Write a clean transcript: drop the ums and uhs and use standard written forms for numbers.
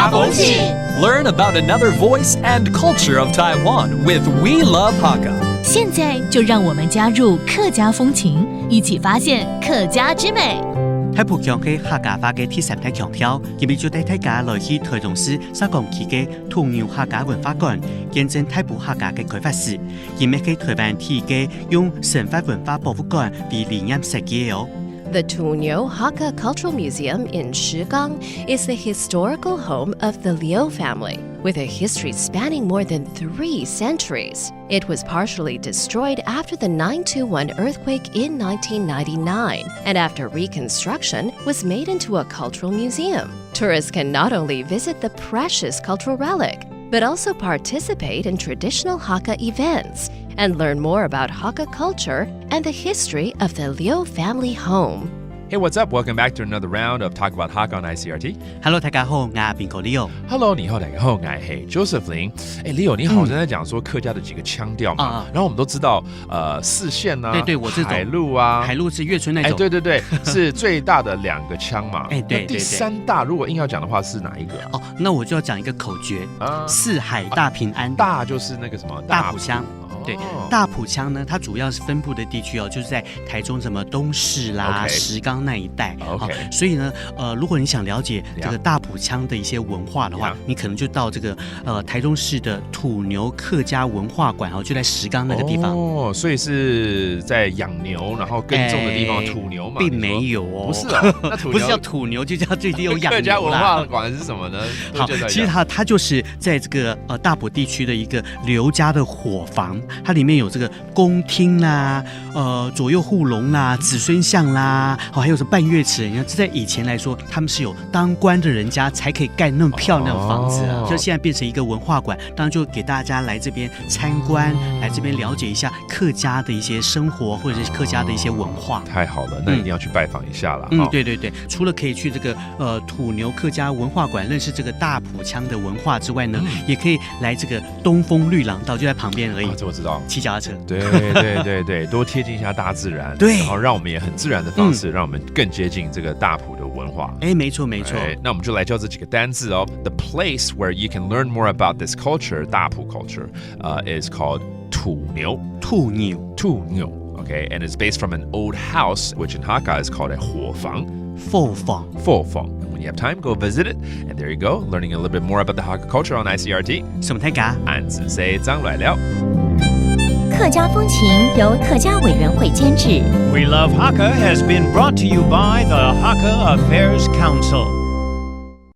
家风情 Learn about another voice and culture of Taiwan with We Love Hakka. 现在就让我们加入客家风情，一起发现客家之美。台北腔係客家話嘅第三大強調，今日就帶大家來去台中市沙港區嘅土牛客家文化館，見證台北客家嘅開發史。今日喺台灣地嘅用神法文化博物館為理念設計哦。The Tunyo Hakka Cultural Museum in Shigang is the historical home of the Liu family, with a history spanning more than 3 centuries. It was partially destroyed after the 921 earthquake in 1999, and after reconstruction was made into a cultural museum. Tourists can not only visit the precious cultural relic, but also participate in traditional Hakka events and learn more about Hakka culture and the history of the Liu family home. Hey, what's up? Welcome back to another round of Talk About Hakka on ICRT. Hello， 大家好，我係邊個 Leo。Hello， 你好，大家好，我係 Joseph Lin。Leo， 你好像在講說客家的幾個腔調嘛，然後我們都知道，四線啊，對，我這種海陸啊，海陸是粵春那種，對，是最大的2個腔嘛。對，第3大如果硬要講的話是哪一個？那我就要講一個口訣，四海大平安。大就是那個什麼大埔腔。对，大埔腔呢，它主要是分布的地区就是在台中什么东势啦、石冈那一带。所以呢，如果你想了解这个大埔腔的一些文化的话，你可能就到这个台中市的土牛客家文化馆就在石冈那个地方。所以是在养牛然后耕种的地方，土牛嘛？并没有哦，不是那土牛不是叫土牛，就叫最近有养牛啦。客家文化馆是什么呢？好，其实它就是在这个大埔地区的一个刘家的伙房。它里面有这个宫厅啦，左右护龙啦，子孙像啦，还有什么半月池。你看，这在以前来说，他们是有当官的人家才可以盖那么漂亮的房子啊。就现在变成一个文化馆，当然就给大家来这边参观，来这边了解一下客家的一些生活，或者是客家的一些文化。太好了，那一定要去拜访一下了。对，除了可以去这个土牛客家文化馆认识这个大埔腔的文化之外呢，也可以来这个东风绿廊道，就在旁边而已。这我知道。骑脚踏车，对，多贴近一下大自然，对，然后让我们也很自然的方式，让我们更接近这个大埔的文化。没错。那我们就来教这几个单字哦。The place where you can learn more about this culture, 大埔 culture, is called 土牛。Okay, and it's based from an old house, which in Hakka is called a 伙房。后房。And when you have time, go visit it. And there you go, learning a little bit more about the Hakka culture on ICRT. 什么太嘎？俺只say 张来了。客家风情由客家委员会监制。We Love Hakka has been brought to you by the Hakka Affairs Council.